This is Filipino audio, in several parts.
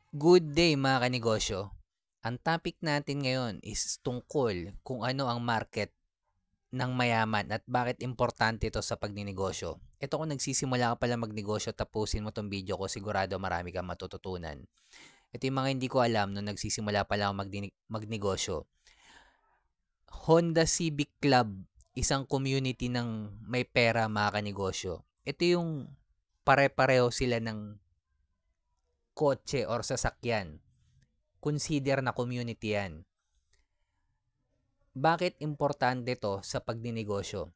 Good day mga kanegosyo. Ang topic natin ngayon is tungkol kung ano ang market ng mayaman at bakit importante ito sa pagninegosyo. Ito kung nagsisimula ka pala magnegosyo, tapusin mo tong video ko, sigurado marami kang matututunan. Ito yung mga hindi ko alam nung nagsisimula pala ako magnegosyo. Honda Civic Club, isang community ng may pera mga kanegosyo. Ito yung pare-pareho sila ng kotse or sasakyan. Consider na community yan. Bakit importante to sa pagninegosyo?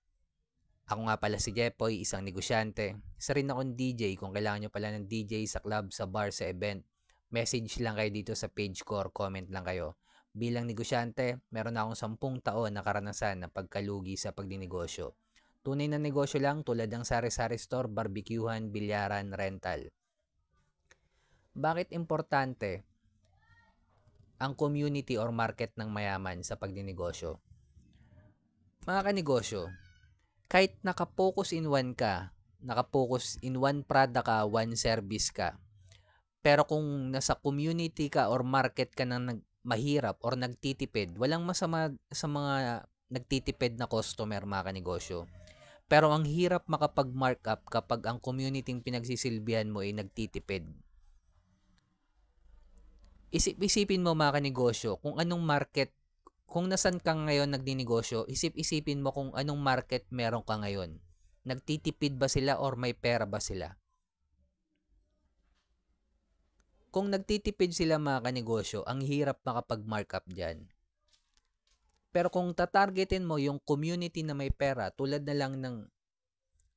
Ako nga pala si Jepoy, isang negosyante. Isa rin akong DJ. Kung kailangan nyo pala ng DJ sa club, sa bar, sa event, message lang kayo dito sa page ko or comment lang kayo. Bilang negosyante, meron akong 10 taon na karanasan na pagkalugi sa pagninegosyo. Tunay na negosyo lang tulad ng sari-sari store, barbecuehan, bilyaran, rental. Bakit importante ang community or market ng mayaman sa pagninegosyo? Mga kanegosyo, kahit nakapokus in one ka, nakapokus in one product ka, one service ka, pero kung nasa community ka or market ka ng mahirap or nagtitipid, walang masama sa mga nagtitipid na customer mga kanegosyo. Pero ang hirap makapag-markup kapag ang community pinagsisilbihan mo ay nagtitipid. Isip-isipin mo mga kanegosyo kung anong market, kung nasan ka ngayon nagninegosyo, isip-isipin mo kung anong market meron ka ngayon. Nagtitipid ba sila or may pera ba sila? Kung nagtitipid sila mga kanegosyo, ang hirap makapag-markup dyan. Pero kung tatargetin mo yung community na may pera, tulad na lang ng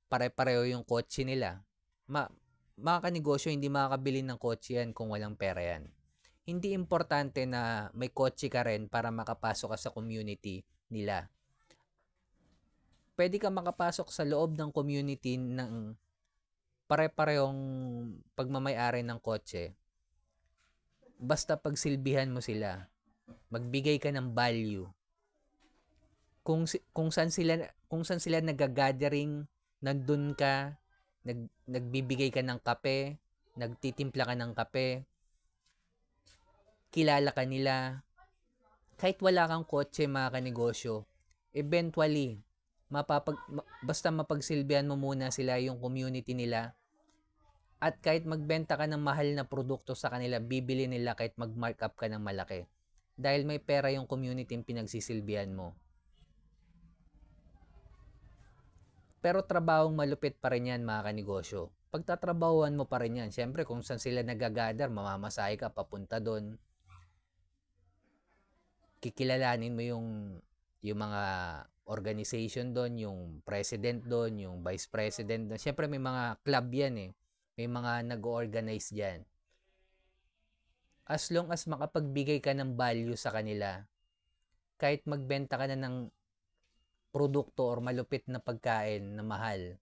pare-pareho yung kotse nila, mga kanegosyo, hindi makakabili ng kotse yan kung walang pera yan. Hindi importante na may kotse ka rin para makapasok ka sa community nila. Pwede ka makapasok sa loob ng community ng pare-parehong pagmamay-ari ng kotse. Basta pagsilbihan mo sila. Magbigay ka ng value. Kung saan sila nagagathering, nandun ka, nagbibigay ka ng kape, nagtitimpla ka ng kape, kilala ka nila. Kahit wala kang kotse mga kanegosyo, eventually, basta mapagsilbihan mo muna sila, yung community nila, at kahit magbenta ka ng mahal na produkto sa kanila, bibili nila kahit mag-markup ka ng malaki. Dahil may pera yung community yung pinagsisilbihan mo. Pero trabahong malupit pa rin yan mga kanegosyo. Pagtatrabahuan mo pa rin yan. Siyempre kung saan sila nagagather, mamamasahe ka papunta doon. Kikilalanin mo yung mga organization doon, yung president doon, yung vice president doon. Siyempre may mga club yan eh. May mga nag-organize dyan. As long as makapagbigay ka ng value sa kanila, kahit magbenta ka na ng produkto or malupit na pagkain na mahal,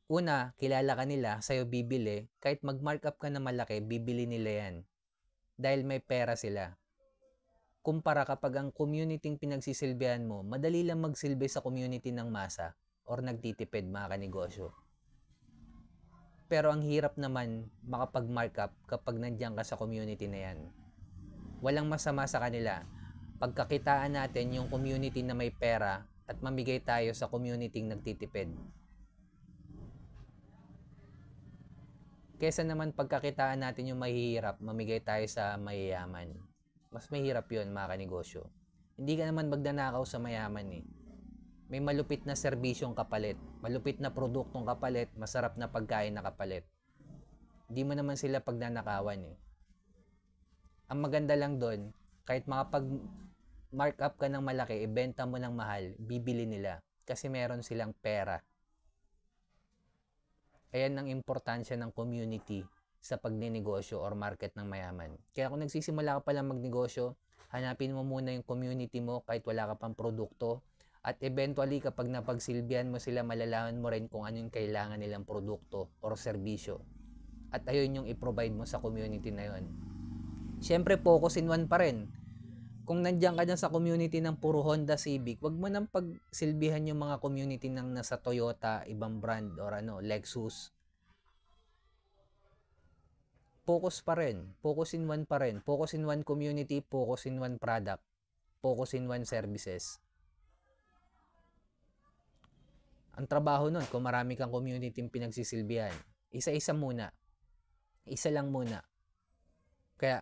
una, kilala ka nila, sa'yo bibili, kahit mag-markup ka na malaki, bibili nila yan. Dahil may pera sila. Kumpara kapag ang community pinagsisilbihan mo, madali lang magsilbi sa community ng masa or nagtitipid mga kanegosyo. Pero ang hirap naman makapag-markup kapag nandiyan ka sa community na yan. Walang masama sa kanila. Pagkakitaan natin yung community na may pera at mamigay tayo sa community nagtitipid. Kesa naman pagkakitaan natin yung mahihirap, mamigay tayo sa mayayaman. Mas mahirap yun mga kanegosyo. Hindi ka naman magnanakaw sa mayaman eh. May malupit na serbisyong kapalit, malupit na produktong kapalit, masarap na pagkain na kapalit. Hindi mo naman sila pagnanakawan eh. Ang maganda lang doon, kahit makapag-mark up ka ng malaki, ibenta mo ng mahal, bibili nila. Kasi meron silang pera. Ayan ang importansya ng community sa pagninegosyo or market ng mayaman. Kaya kung nagsisimula ka palang magnegosyo, hanapin mo muna yung community mo kahit wala ka pang produkto. At eventually, kapag napagsilbihan mo sila, malalaman mo rin kung ano yung kailangan nilang produkto or serbisyo. At ayun yung i-provide mo sa community na yun. Siyempre, focus in one pa rin. Kung nandiyan ka dyan sa community ng puro Honda Civic, wag mo nang pagsilbihan yung mga community ng nasa Toyota, ibang brand, or Lexus. focus pa rin. Focus in one pa rin. Focus in one community, focus in one product, focus in one services. Ang trabaho nun, kung marami kang community pinagsisilbihan, isa-isa muna. Isa lang muna. Kaya,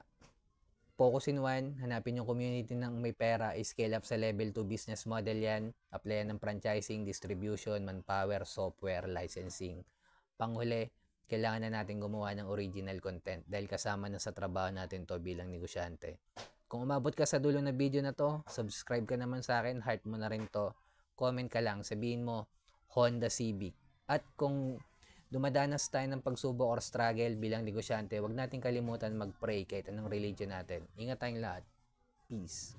focus in one, hanapin yung community ng may pera, scale up sa level 2 business model yan, applyan ng franchising, distribution, manpower, software, licensing. Panghuli, kailangan na natin gumawa ng original content dahil kasama na sa trabaho natin to bilang negosyante. Kung umabot ka sa dulo na video na to, subscribe ka naman sa akin, heart mo na rin to, comment ka lang, sabihin mo, Honda Civic. At kung dumadanas tayo ng pagsubok or struggle bilang negosyante, huwag natin kalimutan mag-pray kahit anong religion natin. Ingat tayong lahat. Peace.